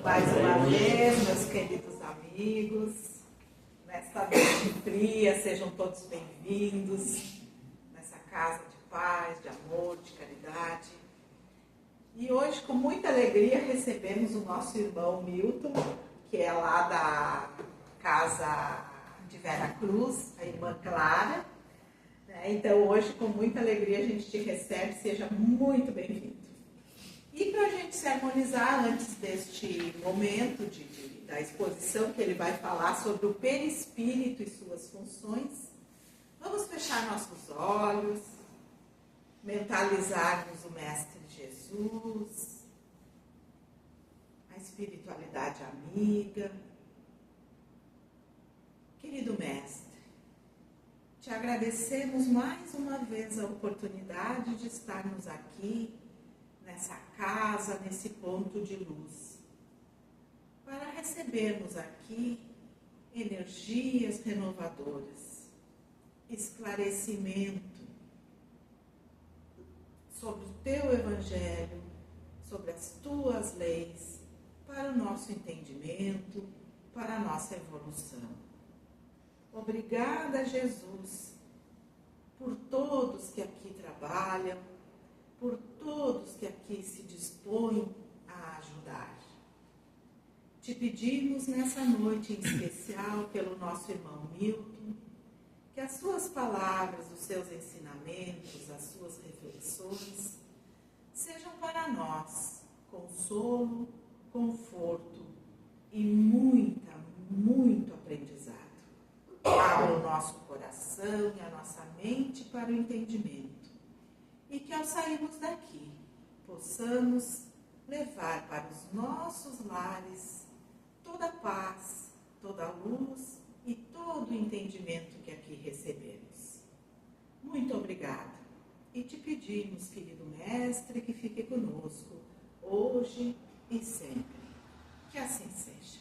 Mais uma vez, meus queridos amigos, nesta noite fria, sejam todos bem-vindos nessa casa de paz, de amor, de caridade. E hoje, com muita alegria, recebemos o nosso irmão Milton, que é lá da casa de Vera Cruz, a irmã Clara. Então, hoje, com muita alegria, a gente te recebe, seja muito bem-vindo. E para a gente se harmonizar antes deste momento da exposição, que ele vai falar sobre o perispírito e suas funções, vamos fechar nossos olhos, mentalizarmos o Mestre Jesus, a espiritualidade amiga. Querido Mestre, te agradecemos mais uma vez a oportunidade de estarmos aqui, nessa casa, nesse ponto de luz, para recebermos aqui energias renovadoras, esclarecimento sobre o teu Evangelho, sobre as tuas leis, para o nosso entendimento, para a nossa evolução. Obrigada, Jesus, por todos que aqui trabalham, por todos que aqui se dispõem a ajudar. Te pedimos nessa noite em especial pelo nosso irmão Milton, que as suas palavras, os seus ensinamentos, as suas reflexões sejam para nós consolo, conforto e muito aprendizado. Abra o nosso coração e a nossa mente para o entendimento. E que ao sairmos daqui, possamos levar para os nossos lares toda a paz, toda a luz e todo o entendimento que aqui recebemos. Muito obrigada. E te pedimos, querido Mestre, que fique conosco, hoje e sempre. Que assim seja.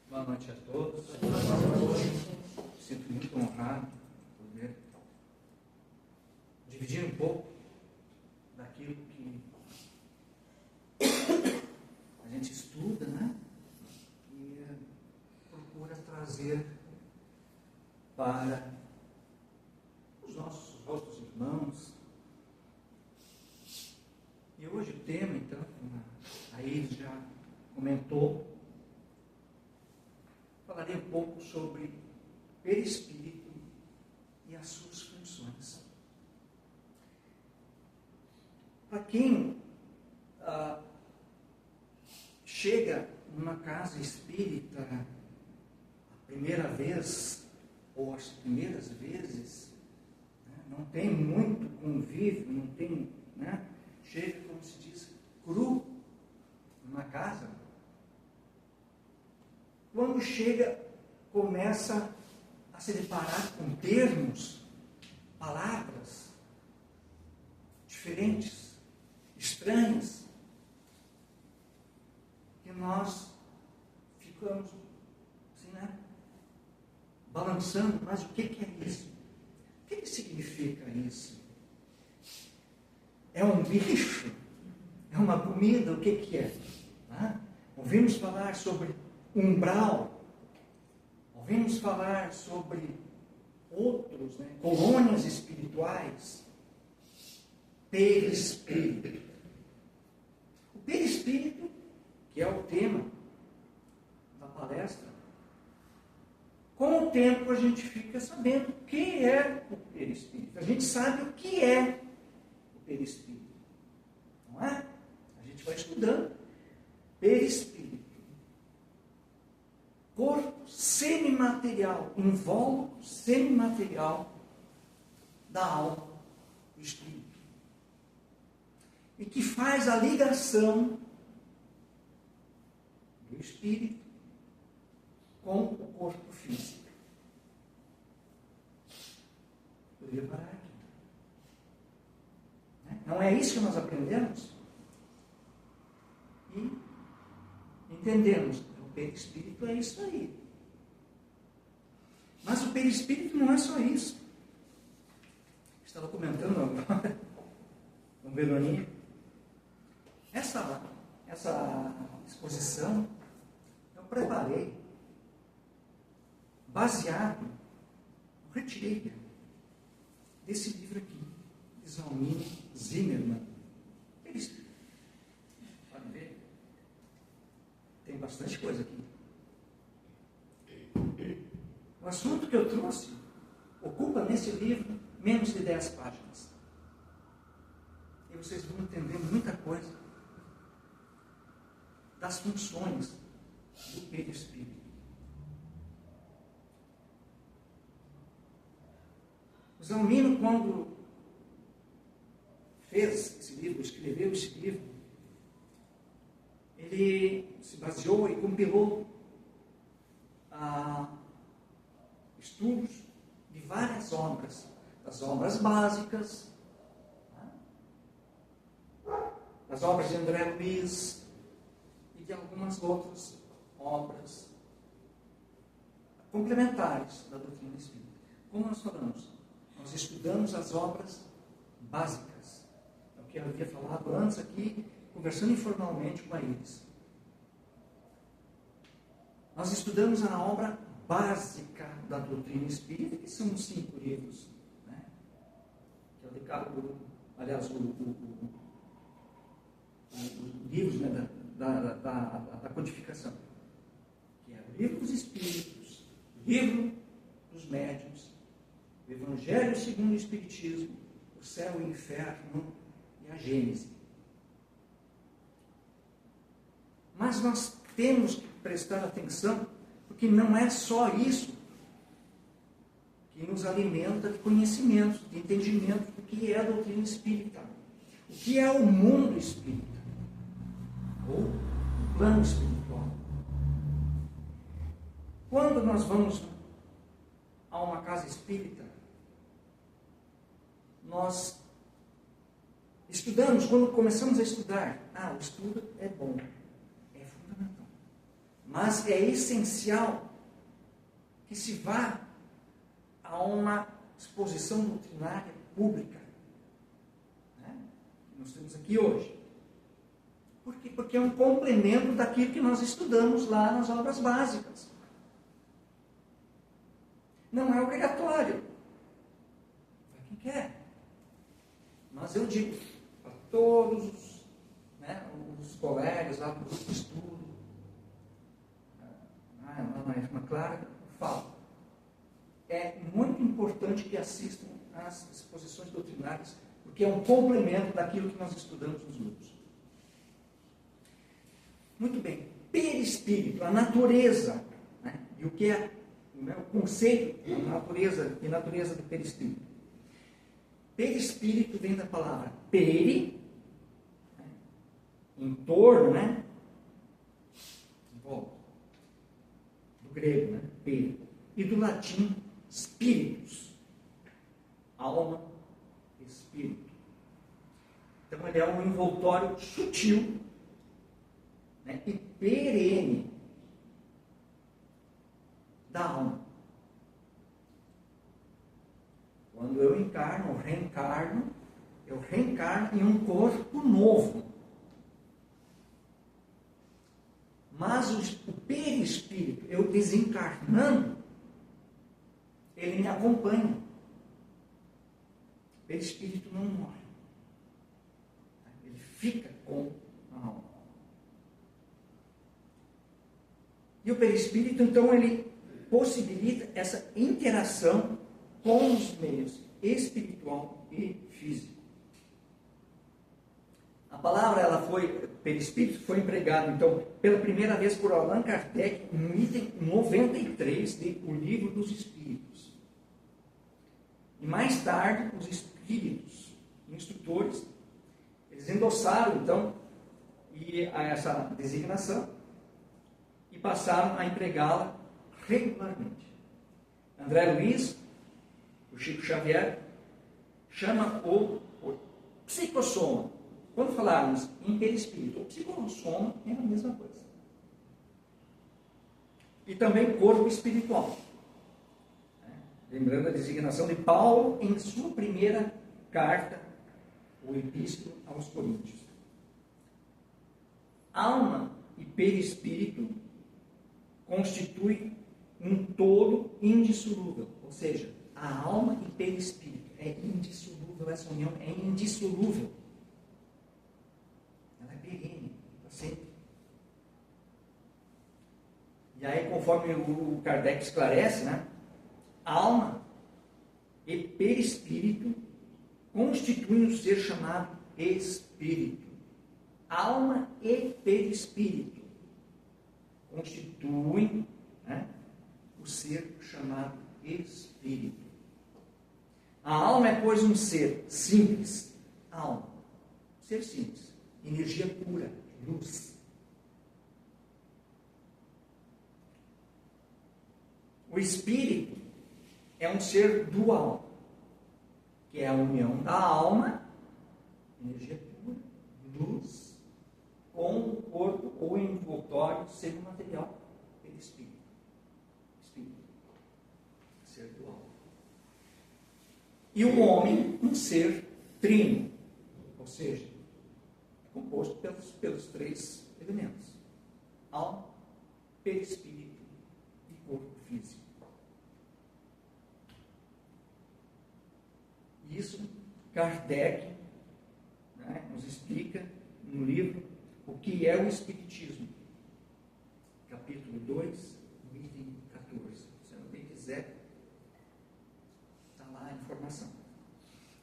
Boa noite a todos. Sinto muito honrado poder dividir um pouco daquilo que a gente estuda, né? E procura trazer para os nossos outros irmãos. E hoje o tema, então, a Iris já comentou, falarei um pouco sobre perispírito e as suas funções. Para quem chega numa casa espírita a primeira vez, ou as primeiras vezes, né, não tem muito convívio, não tem, né, chega, como se diz, cru numa casa. Quando chega, começa a se deparar com termos, palavras diferentes, estranhas, que nós ficamos assim, né, balançando, mas o que é isso? O que significa isso? É um bicho? É uma comida? O que é? Ah, ouvimos falar sobre umbral, ouvimos falar sobre outros, né, colônias espirituais, perispírito. O perispírito, que é o tema da palestra, com o tempo a gente fica sabendo o que é o perispírito. A gente sabe o que é o perispírito, não é? A gente vai estudando. Perispírito, corpo semimaterial, invólucro semimaterial da alma, do espírito, e que faz a ligação do espírito com o corpo físico. Poderia parar aqui. Não é isso que nós aprendemos? E entendemos. O perispírito é isso aí. Mas o perispírito não é só isso. Estava comentando agora com Beloninha. Essa exposição eu preparei baseado no retirei desse livro aqui, de Zalmino Zimmermann. Perispírito. Pode ver? Tem bastante coisa aqui. O assunto que eu trouxe ocupa nesse livro menos de 10 páginas. E vocês vão entender muita coisa das funções do perispírito. O Zalmino, quando fez esse livro, escreveu esse livro, ele se baseou e compilou estudos de várias obras, das obras básicas, das obras de André Luiz e de algumas outras obras complementares da doutrina espírita. Como nós falamos, nós estudamos as obras básicas. É o que eu havia falado antes aqui, conversando informalmente com eles. Nós estudamos a obra básica da doutrina espírita, que são os 5 livros, né? Que é o Decálogo, aliás, os livros, né, da codificação, que é o livro dos Espíritos, o livro dos Médiuns, o Evangelho segundo o Espiritismo, o Céu e o Inferno e a Gênese. Mas nós temos que prestar atenção, porque não é só isso que nos alimenta de conhecimento, de entendimento do que é a doutrina espírita, o que é o mundo espírita, ou o plano espiritual. Quando nós vamos a uma casa espírita, nós estudamos, quando começamos a estudar, o estudo é bom, é fundamental. Mas é essencial que se vá a uma exposição doutrinária pública, né? Que nós temos aqui hoje. Por quê? Porque é um complemento daquilo que nós estudamos lá nas obras básicas. Não é obrigatório. Para quem quer. Mas eu digo para todos os colegas lá do grupo de estudo, na Irmã Clara, eu falo. É muito importante que assistam às exposições doutrinárias, porque é um complemento daquilo que nós estudamos nos grupos. Muito bem. Perispírito, a natureza, né? E o que é o conceito de natureza do perispírito. Perispírito vem da palavra peri, né? Em torno, né? Em volta. Do grego, né? Peri. E do latim, spiritus. Alma, espírito. Então ele é um envoltório sutil, né? E perene da alma. Quando eu reencarno em um corpo novo. Mas o perispírito, eu desencarnando, ele me acompanha. O perispírito não morre. Ele fica com a alma. E o perispírito, então, ele possibilita essa interação com os meios espiritual e físico. A palavra, perispírito, foi empregada, então, pela primeira vez por Allan Kardec, no item 93 de O Livro dos Espíritos. E mais tarde, os espíritos instrutores, eles endossaram, então, essa designação e passaram a empregá-la regularmente. André Luiz, o Chico Xavier, chama o psicossoma. Quando falarmos em perispírito, o psicossoma é a mesma coisa. E também corpo espiritual. Lembrando a designação de Paulo em sua primeira carta, o Epístola aos Coríntios. Alma e perispírito constituem um todo indissolúvel, ou seja, a alma e perispírito é indissolúvel, essa união é indissolúvel. Ela é perene, para sempre. E aí, conforme o Kardec esclarece, né, alma e perispírito constituem um ser chamado espírito. Alma e perispírito constituem, né, o ser chamado espírito. A alma é, pois, um ser simples. Alma, ser simples, energia pura, luz. O espírito é um ser dual, que é a união da alma, energia pura, luz, com o corpo ou envoltório semimaterial, perispírito. Espírito, ser dual. E o homem, um ser trino, ou seja, composto pelos três elementos: alma, perispírito e corpo físico. Isso Kardec, né, nos explica no livro O que é o Espiritismo, capítulo 2, item 14. Se alguém quiser, está lá a informação.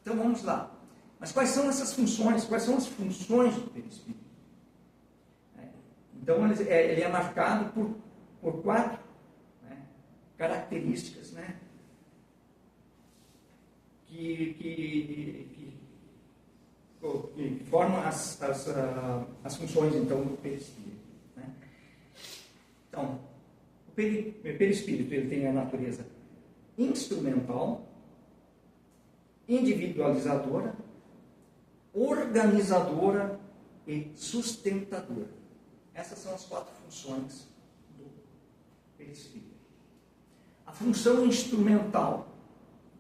Então vamos lá. Mas quais são essas funções? Quais são as funções do perispírito? Então ele é marcado por quatro, né, características, né, que formam as funções, então, do perispírito. Né? Então, o perispírito ele tem a natureza instrumental, individualizadora, organizadora e sustentadora. Essas são as quatro funções do perispírito. A função instrumental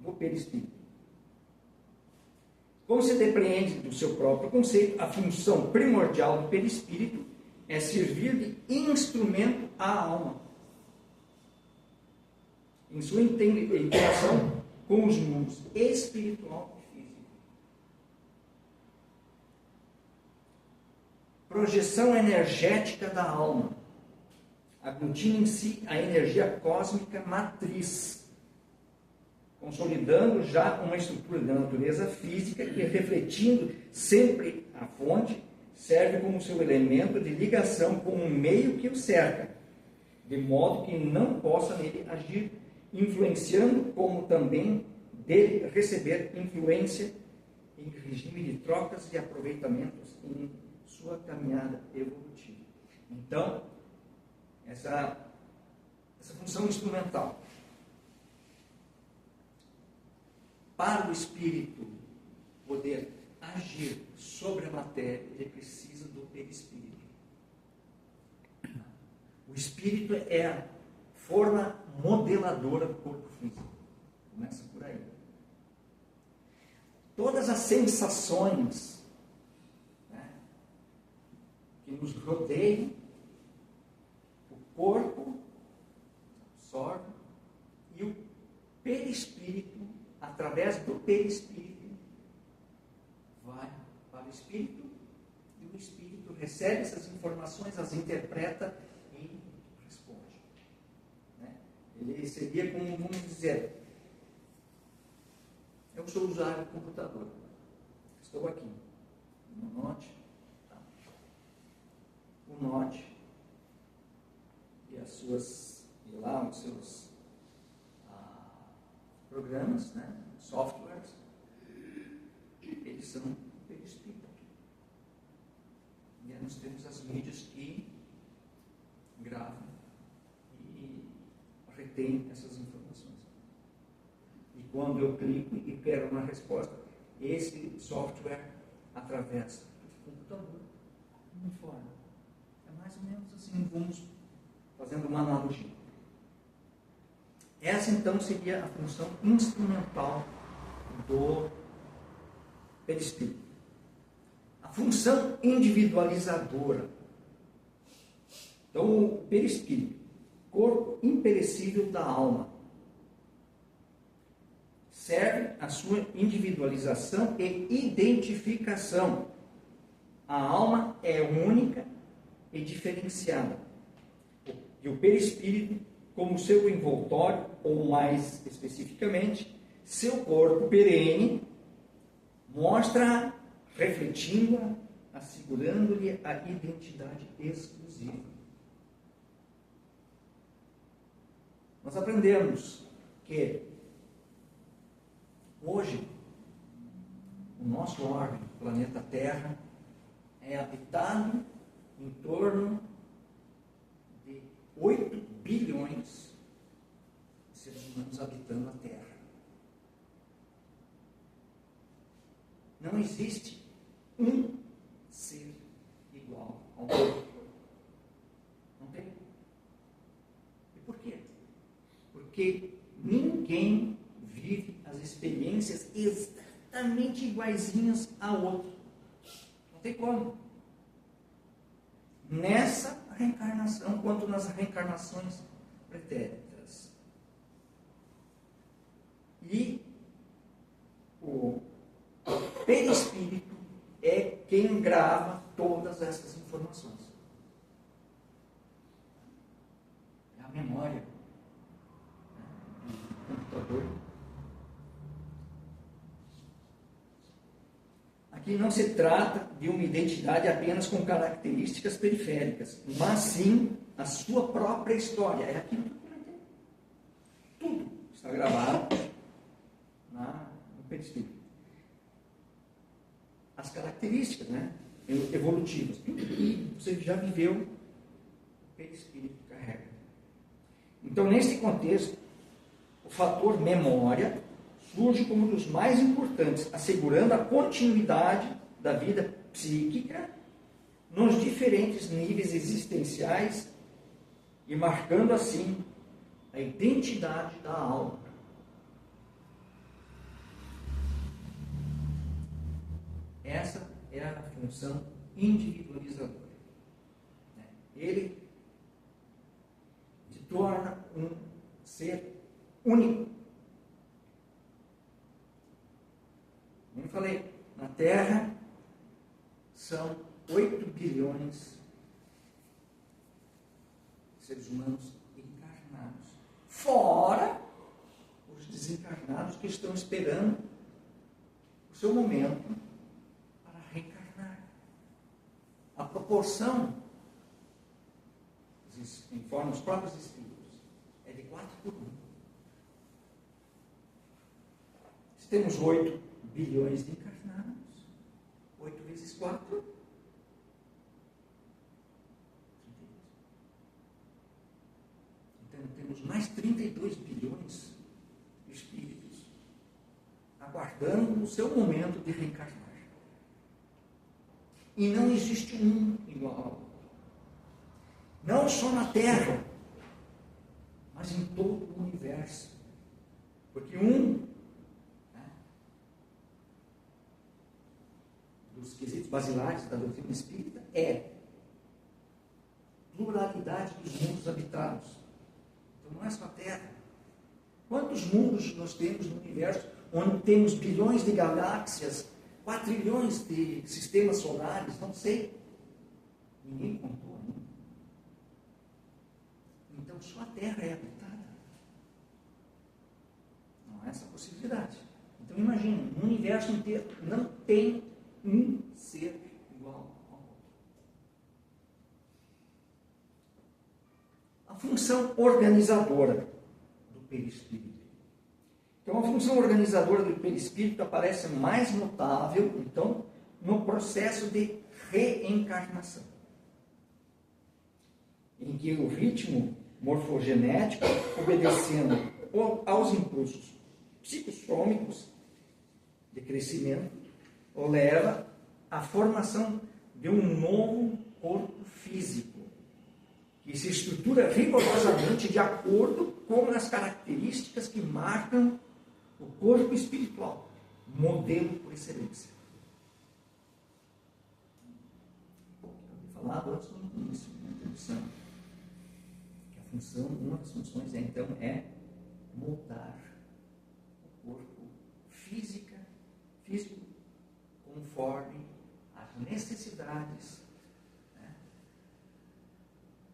do perispírito. Como se depreende do seu próprio conceito, a função primordial do perispírito é servir de instrumento à alma, em sua interação com os mundos espiritual e físico. Projeção energética da alma. Aglutina em si a energia cósmica matriz, consolidando já uma estrutura da natureza física que, refletindo sempre a fonte, serve como seu elemento de ligação com o meio que o cerca, de modo que não possa nele agir, influenciando, como também dele receber influência em regime de trocas e aproveitamentos em sua caminhada evolutiva. Então, essa função instrumental. Para o espírito poder agir sobre a matéria, ele precisa do perispírito. O espírito é a forma modeladora do corpo físico. Começa por aí. Todas as sensações, né, que nos rodeiam, o corpo absorve e o perispírito, através do perispírito, vai para o espírito, e o espírito recebe essas informações, as interpreta e responde. Né? Ele seria como, vamos dizer, eu sou usuário do computador, estou aqui, no Note, tá. O Note e os seus programas, né, softwares, eles são perispírito. E aí nós temos as mídias que gravam e retêm essas informações. E quando eu clico e quero uma resposta, esse software atravessa o computador me informa. É mais ou menos assim, vamos fazendo uma analogia. Essa então seria a função instrumental do perispírito. A função individualizadora. Então, o perispírito, corpo imperecível da alma, serve à sua individualização e identificação. A alma é única e diferenciada. E o perispírito, como seu envoltório, ou mais especificamente, seu corpo perene, mostra, refletindo-a, assegurando-lhe a identidade exclusiva. Nós aprendemos que hoje o nosso orbe, o planeta Terra, é habitado em torno de 8 bilhões de seres humanos habitando a Terra. Não existe um ser igual ao outro. Não tem. E por quê? Porque ninguém vive as experiências exatamente iguaizinhas ao outro. Não tem como. Nessa reencarnação, quanto nas reencarnações pretéritas. E o perispírito é quem grava todas essas informações. É a memória do computador. Aqui não se trata de uma identidade apenas com características periféricas, mas sim a sua própria história. É aquilo que eu comentei. Tudo está gravado no perispírito. As características, evolutivas. E você já viveu, o perispírito carrega. Então, nesse contexto, o fator memória surge como um dos mais importantes, assegurando a continuidade da vida psíquica nos diferentes níveis existenciais e marcando assim a identidade da alma. Essa é a função individualizadora. Ele se torna um ser único. Como eu falei, na Terra são 8 bilhões de seres humanos encarnados. Fora os desencarnados que estão esperando o seu momento para reencarnar. A proporção, informa os próprios espíritos, é de 4 por 1. Se temos 8 bilhões de encarnados, 8 vezes 4, 32. Então temos mais 32 bilhões de espíritos aguardando o seu momento de reencarnar. E não existe um igual ao outro. Não só na Terra, mas em todo o universo. Porque dos quesitos basilares da doutrina espírita é pluralidade dos mundos habitados. Então não é só a Terra. Quantos mundos nós temos no universo, onde temos bilhões de galáxias, 4 trilhões de sistemas solares? Não sei. Ninguém contou ainda. Então só a Terra é habitada. Não há essa possibilidade. Então imagine, no universo inteiro não tem um ser igual ao outro. A função organizadora do perispírito. Então, a função organizadora do perispírito aparece mais notável, então, no processo de reencarnação, em que o ritmo morfogenético, obedecendo aos impulsos psicossômicos de crescimento, leva à formação de um novo corpo físico, que se estrutura rigorosamente de acordo com as características que marcam o corpo espiritual, modelo por excelência. Eu falava antes no início, na introdução, que a função, uma das funções então é moldar o corpo físico conforme as necessidades, né,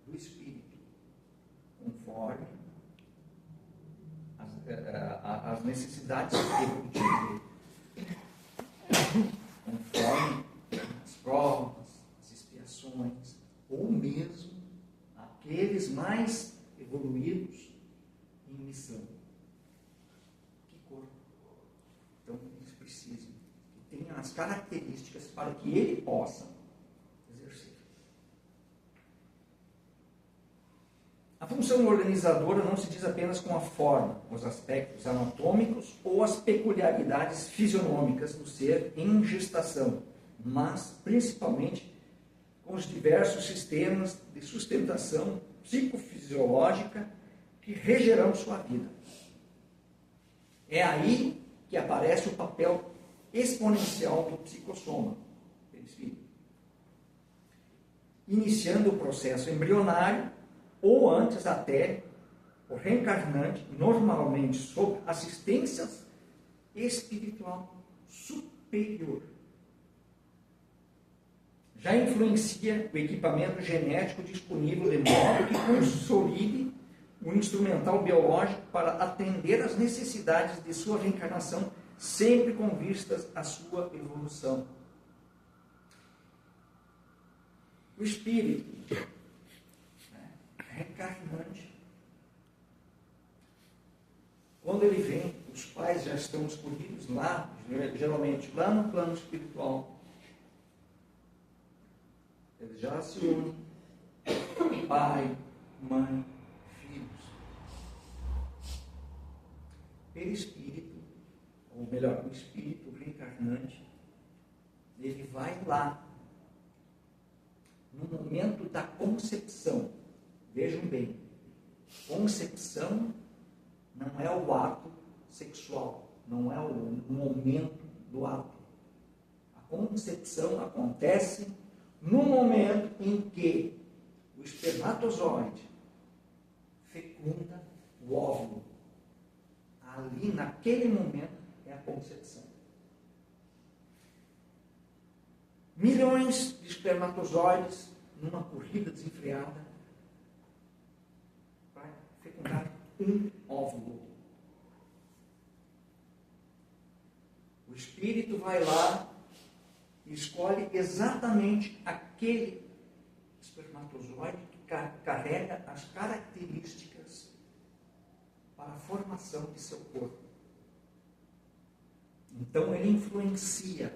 do espírito, conforme as necessidades evolutivas, conforme as provas, as expiações, ou mesmo aqueles mais evoluídos em missão. Que corpo? Então, eles precisam que tenham as características para que ele possa exercer. A função organizadora não se diz apenas com a forma, os aspectos anatômicos ou as peculiaridades fisionômicas do ser em gestação, mas principalmente com os diversos sistemas de sustentação psicofisiológica que regerão sua vida. É aí que aparece o papel exponencial do psicossoma, perispírito, iniciando o processo embrionário ou antes até o reencarnante, normalmente sob assistência espiritual superior. Já influencia o equipamento genético disponível de modo que consolide o instrumental biológico para atender às necessidades de sua reencarnação, sempre com vistas à sua evolução. O espírito reencarnante, quando ele vem, os pais já estão escolhidos lá, geralmente lá no plano espiritual. Eles já se unem, pai, mãe, filhos. Perispírito, ou melhor, o espírito reencarnante, ele vai lá, no momento da concepção. Vejam bem, concepção não é o ato sexual, não é o momento do ato. A concepção acontece no momento em que o espermatozoide fecunda o óvulo. Ali, naquele momento, é a concepção. Milhões de espermatozoides numa corrida desenfreada vai fecundar um óvulo. O espírito vai lá e escolhe exatamente aquele espermatozoide que carrega as características para a formação de seu corpo. Então ele influencia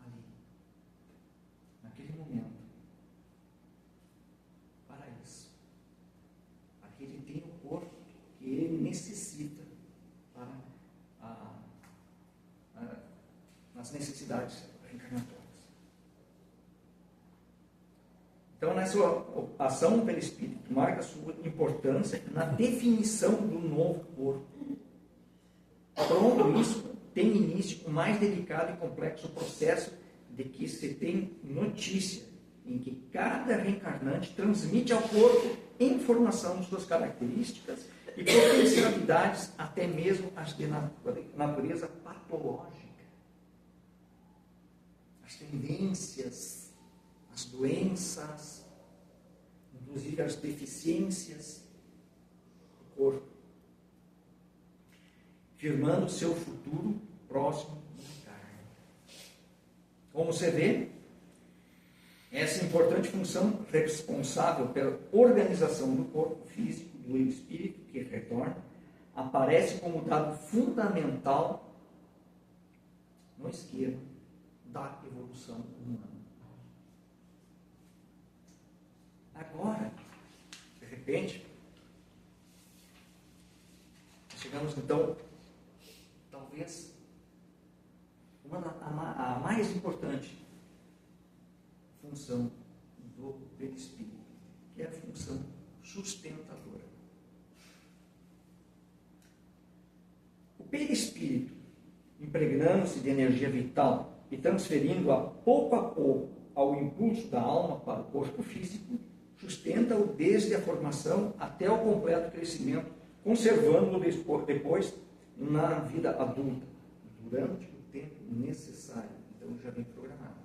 ali, naquele momento, para isso, para que ele tenha o corpo que ele necessita para as necessidades reencarnatórias. Então, nessa ação pelo espírito, marca sua importância na definição do novo corpo. Pronto, isso tem início o mais delicado e complexo processo de que se tem notícia, em que cada reencarnante transmite ao corpo informação de suas características e potencialidades, até mesmo as de natureza patológica. As tendências, as doenças, inclusive as deficiências do corpo, firmando seu futuro próximo da carne. Como você vê, essa importante função responsável pela organização do corpo físico do espírito que retorna aparece como dado fundamental no esquema da evolução humana. Agora, de repente, chegamos então, talvez, a mais importante função do perispírito, que que é a função sustentadora. O perispírito, impregnando-se de energia vital e transferindo-a pouco a pouco ao impulso da alma para o corpo físico, sustenta-o desde a formação até o completo crescimento, conservando-o depois na vida adulta, durante o tempo necessário. Então já vem programado.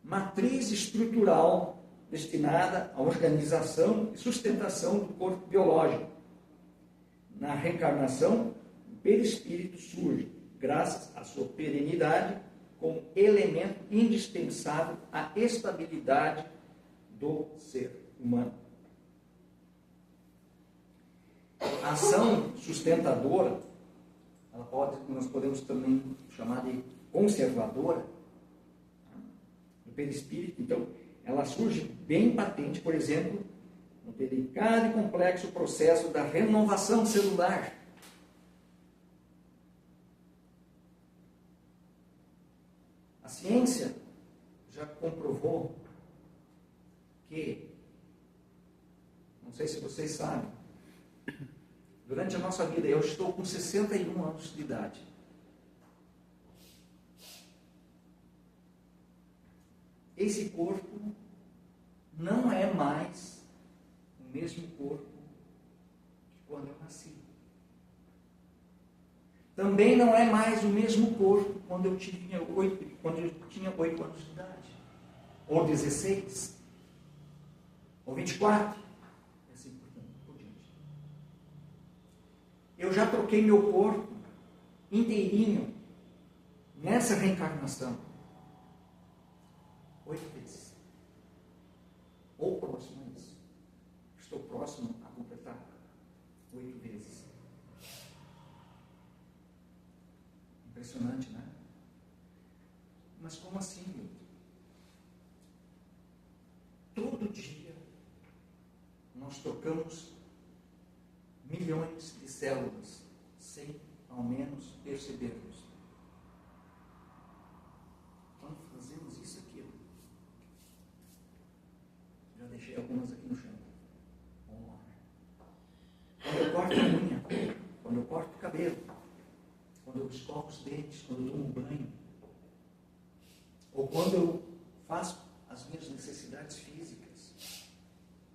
Matriz estrutural destinada à organização e sustentação do corpo biológico. Na reencarnação, o perispírito surge, graças à sua perenidade, como elemento indispensável à estabilidade do ser humano. A ação sustentadora, nós podemos também chamar de conservadora, do perispírito. Então, ela surge bem patente, por exemplo, no delicado e complexo processo da renovação celular. A ciência já comprovou que, não sei se vocês sabem, durante a nossa vida, eu estou com 61 anos de idade. Esse corpo não é mais o mesmo corpo que quando eu nasci. Também não é mais o mesmo corpo quando eu tinha 8 anos de idade, ou 16, ou 24, e assim por diante. Eu já troquei meu corpo inteirinho nessa reencarnação 8 vezes, ou próximo a isso. Estou próximo a completar 8 vezes. Impressionante, né? Mas como assim, Milton? Todo dia nós trocamos milhões de células sem ao menos percebermos. Quando fazemos isso aqui, já deixei algumas aqui no chão. Vamos lá. Quando eu corto a unha, quando eu corto o cabelo, quando eu escovo os dentes, quando eu tomo banho, ou quando eu faço as minhas necessidades físicas,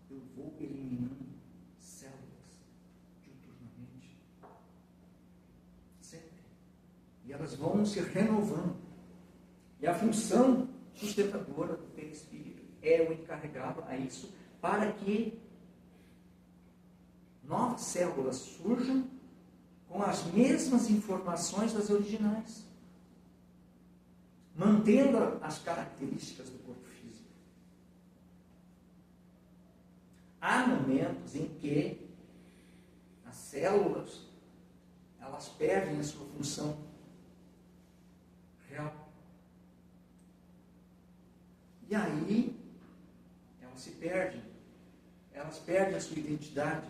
eu vou eliminando células diuturnamente. Sempre. E elas vão se renovando. E a função sustentadora do perispírito é o encarregado a isso, para que novas células surjam com as mesmas informações das originais, mantendo as características do corpo físico. Há momentos em que as células elas perdem a sua função real. E aí elas perdem a sua identidade.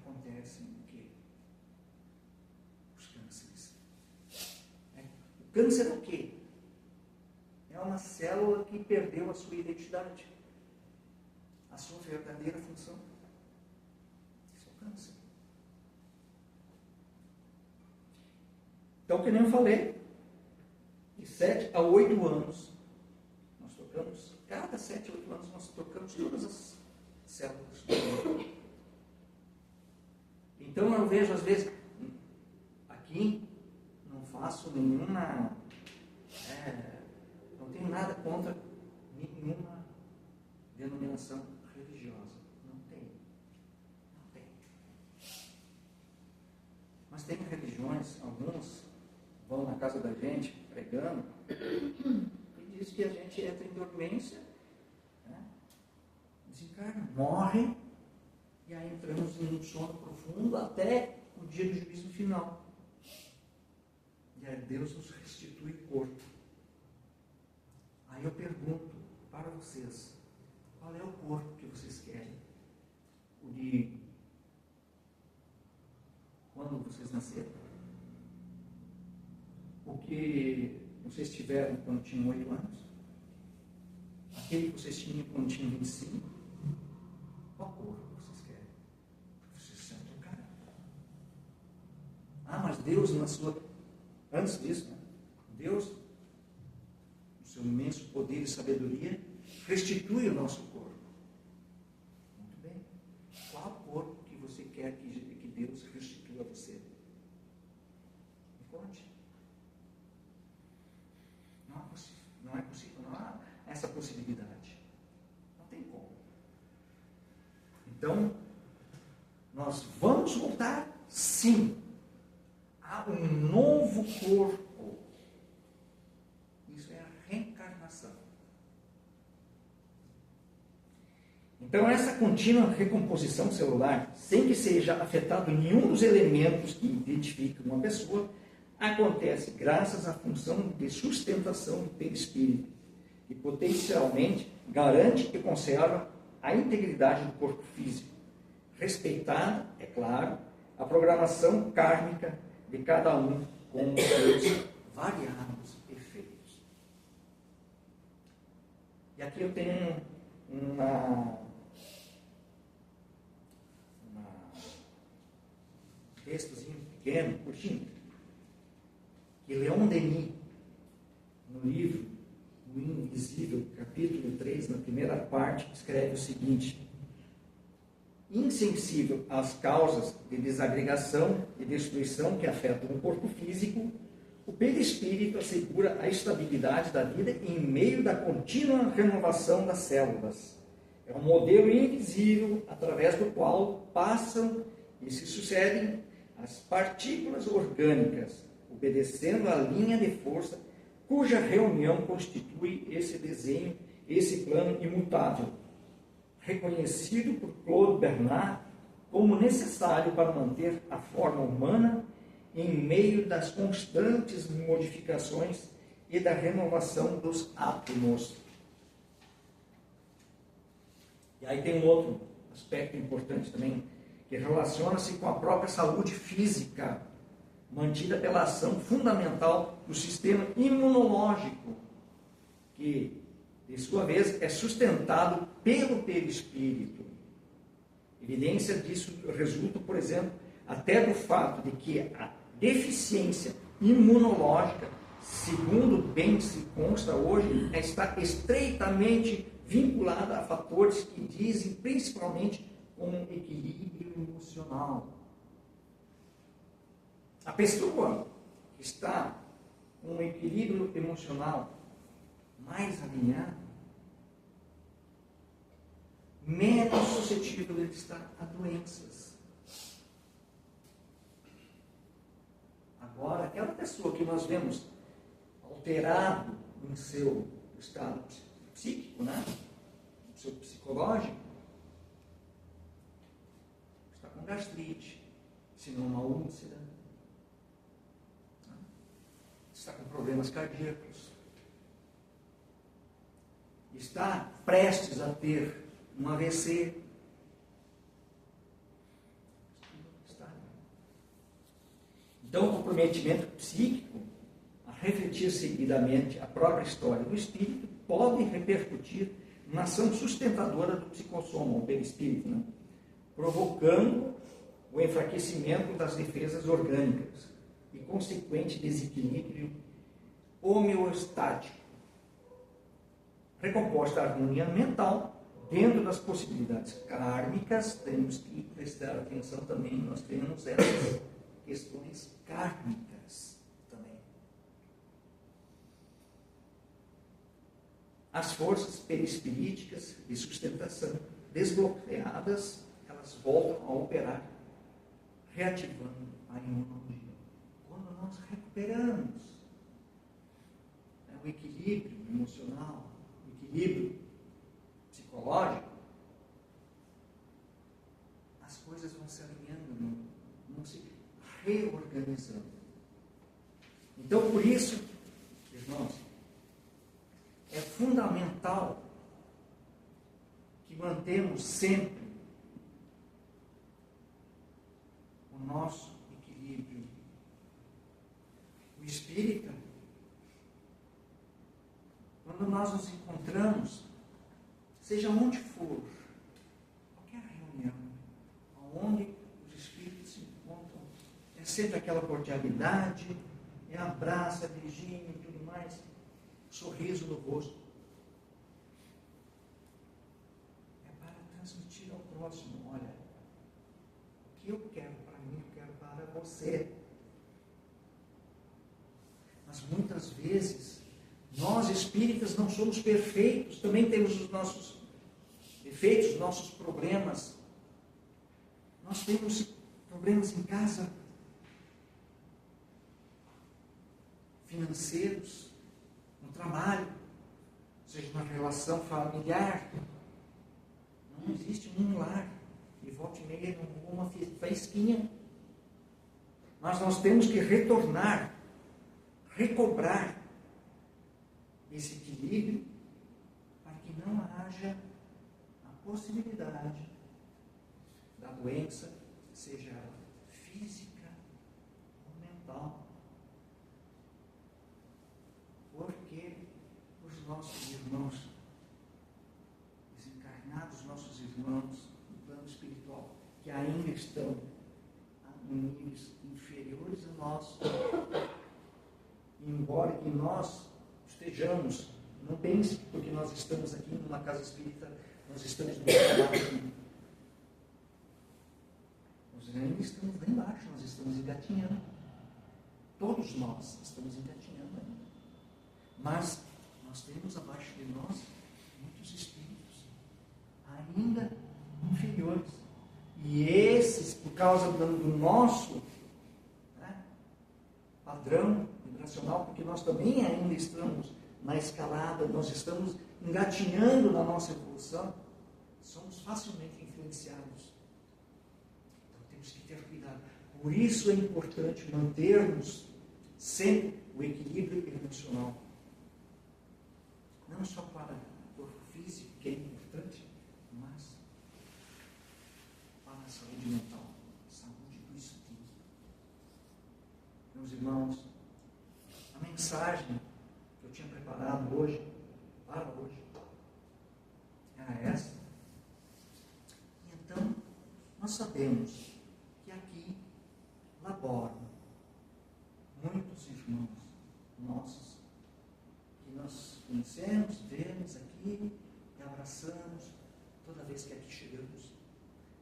Acontecem o quê? Os cânceres. O câncer é o quê? É uma célula que perdeu a sua identidade, a sua verdadeira função. Isso é o câncer. Então, que nem eu falei, de 7 a 8 anos, nós trocamos, cada 7 a 8 anos, nós trocamos todas as células do corpo. Então eu vejo, às vezes, aqui, não faço nenhuma, não tenho nada contra nenhuma denominação religiosa. Não tenho. Mas tem religiões, alguns vão na casa da gente pregando, e diz que a gente entra em dormência, desencarna, morre, e aí entramos em um sono profundo até o dia do juízo final. E aí Deus nos restitui o corpo. Aí eu pergunto para vocês, qual é o corpo que vocês querem? O de quando vocês nasceram? O que vocês tiveram quando tinham 8 anos? aquele que vocês tinham quando tinham 25? Qual corpo vocês querem? Vocês se trocaram. Ah, mas Deus, na sua... Antes disso, né? Deus, no seu imenso poder e sabedoria, restitui o nosso corpo. Muito bem. Qual corpo que você quer que Deus restitua a você? Me conte. Não é possível, não há essa possibilidade. Não tem como. Então, nós vamos voltar, sim, a um novo corpo. Isso é a reencarnação. Então, essa contínua recomposição celular, sem que seja afetado nenhum dos elementos que identificam uma pessoa, acontece graças à função de sustentação do perispírito, que potencialmente garante e conserva a integridade do corpo físico, respeitada, é claro, a programação kármica de cada um com os seus variados efeitos. E aqui eu tenho um textozinho pequeno, curtinho, que Leon Denis, no livro O Invisível, capítulo 3, na primeira parte, escreve o seguinte: insensível às causas de desagregação e destruição que afetam o corpo físico, o perispírito assegura a estabilidade da vida em meio da contínua renovação das células. É um modelo invisível através do qual passam e se sucedem as partículas orgânicas, obedecendo a linha de força cuja reunião constitui esse desenho, esse plano imutável, reconhecido por Claude Bernard como necessário para manter a forma humana em meio das constantes modificações e da renovação dos átomos. E aí tem um outro aspecto importante também, que relaciona-se com a própria saúde física, mantida pela ação fundamental do sistema imunológico, que, de sua vez, é sustentado pelo perispírito. Evidência disso resulta, por exemplo, até do fato de que a deficiência imunológica, segundo bem se consta hoje, está estreitamente vinculada a fatores que dizem principalmente com equilíbrio emocional. A pessoa que está com um equilíbrio emocional mais alinhado, menos suscetível ele está a doenças. Agora, aquela pessoa que nós vemos alterado em seu estado psíquico, né? No seu psicológico, está com gastrite, se não uma úlcera, né? Está com problemas cardíacos, está prestes a ter um AVC. Então, o comprometimento psíquico, a refletir seguidamente a própria história do espírito, pode repercutir na ação sustentadora do psicossoma, ou perispírito, né? Provocando o enfraquecimento das defesas orgânicas e consequente desequilíbrio homeostático. Recomposta a harmonia mental, dentro das possibilidades kármicas, temos que prestar atenção também, nós temos essas questões kármicas também. As forças perispiríticas de sustentação desbloqueadas, elas voltam a operar, reativando a imunologia. Quando nós recuperamos o equilíbrio emocional, o equilíbrio psicológico, as coisas vão se alinhando, vão se reorganizando. Então, por isso, irmãos, é fundamental que mantemos sempre o nosso equilíbrio. O espírita, quando nós nos encontramos seja onde for, qualquer reunião, onde os espíritos se encontram, é sempre aquela cordialidade, é abraço, é beijinho e tudo mais, sorriso no rosto. É para transmitir ao próximo, olha, o que eu quero para mim, eu quero para você. Mas muitas vezes, nós espíritas não somos perfeitos, também temos os nossos defeitos, os nossos problemas. Nós temos problemas em casa, financeiros, no trabalho, seja na relação familiar. Não existe um lar, e volta e meia uma faísquinha. Mas nós temos que retornar, recobrar esse equilíbrio para que não haja a possibilidade da doença, seja física ou mental. Porque os nossos irmãos desencarnados, nossos irmãos no plano espiritual, que ainda estão em níveis inferiores a nós, embora que nós estejamos, não pense porque nós estamos aqui numa casa espírita, nós estamos no trabalho. Nós ainda estamos lá embaixo, nós estamos engatinhando. Todos nós estamos engatinhando ainda. Mas nós temos abaixo de nós muitos espíritos ainda inferiores. E esses, por causa do nosso padrão vibracional, porque nós também ainda estamos na escalada, nós estamos engatinhando na nossa evolução, somos facilmente influenciados. Então temos que ter cuidado. Por isso é importante mantermos sempre o equilíbrio emocional. Não só para o corpo físico, que é importante, mas para a saúde mental, a saúde do espírito. Meus irmãos, a mensagem que eu tinha preparado hoje, para hoje, era essa. E então, nós sabemos que aqui laboram muitos irmãos nossos, que nós conhecemos, vemos aqui e abraçamos toda vez que aqui chegamos.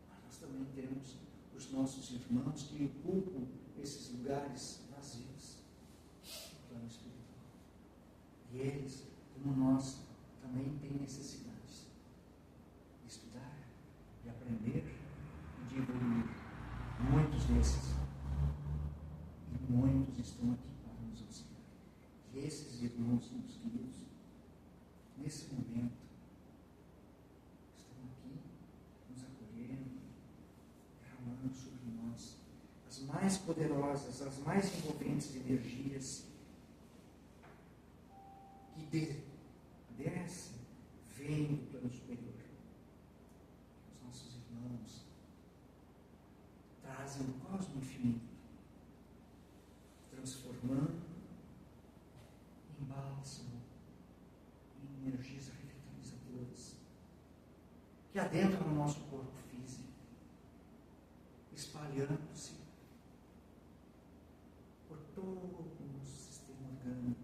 Mas nós também temos os nossos irmãos que ocupam esses lugares vazios no plano espiritual. E eles, como nós, também têm necessidades de estudar, de aprender e de evoluir. Muitos desses. E muitos estão aqui para nos auxiliar. E esses irmãos, meus queridos, nesse momento, estão aqui nos acolhendo, derramando sobre nós as mais poderosas, as mais envolventes energias que descem, vêm do plano superior. Os nossos irmãos trazem o cosmo infinito, transformando em bálsamo, em energias revitalizadoras, que adentram no nosso corpo físico, espalhando-se por todo o nosso sistema orgânico.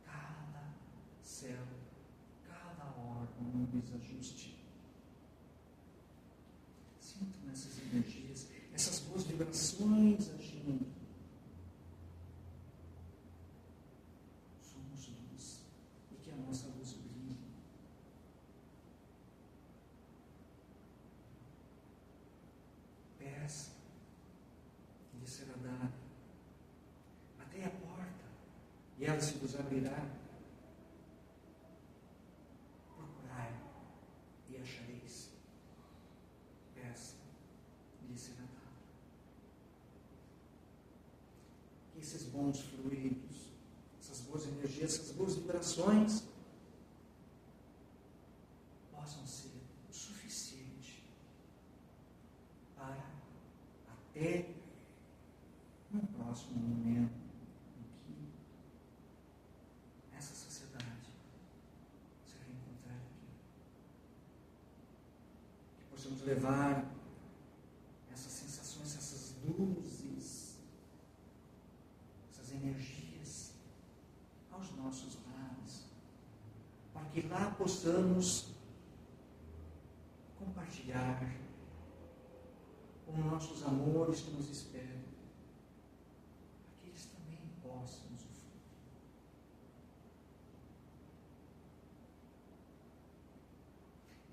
Cada célula, cada órgão no desajuste. Sintam essas energias, essas boas vibrações agindo. Somos luz e que a nossa luz brilhe. Peça e lhe será dado. Batei a porta e ela se vos abrirá. Procurai e achareis. Peça e lhe será dado. Que esses bons fluidos, essas boas energias, essas boas vibrações possam ser o suficiente para até no próximo momento em que essa sociedade se reencontrar aqui, possamos levar essas sensações, essas luzes, essas energias aos nossos lares, para que lá possamos compartilhar com nossos amores que nos esperam, para que eles também possam usufruir.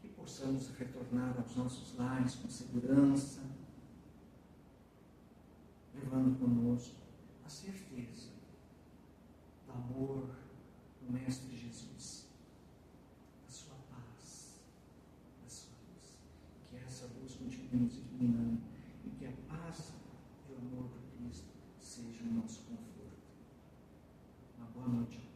Que possamos retornar aos nossos lares com segurança, levando conosco a certeza do amor do Mestre Jesus, da sua paz, da sua luz. Que essa luz continue nos iluminando e que a paz e o amor do Cristo seja o nosso conforto. Uma boa noite.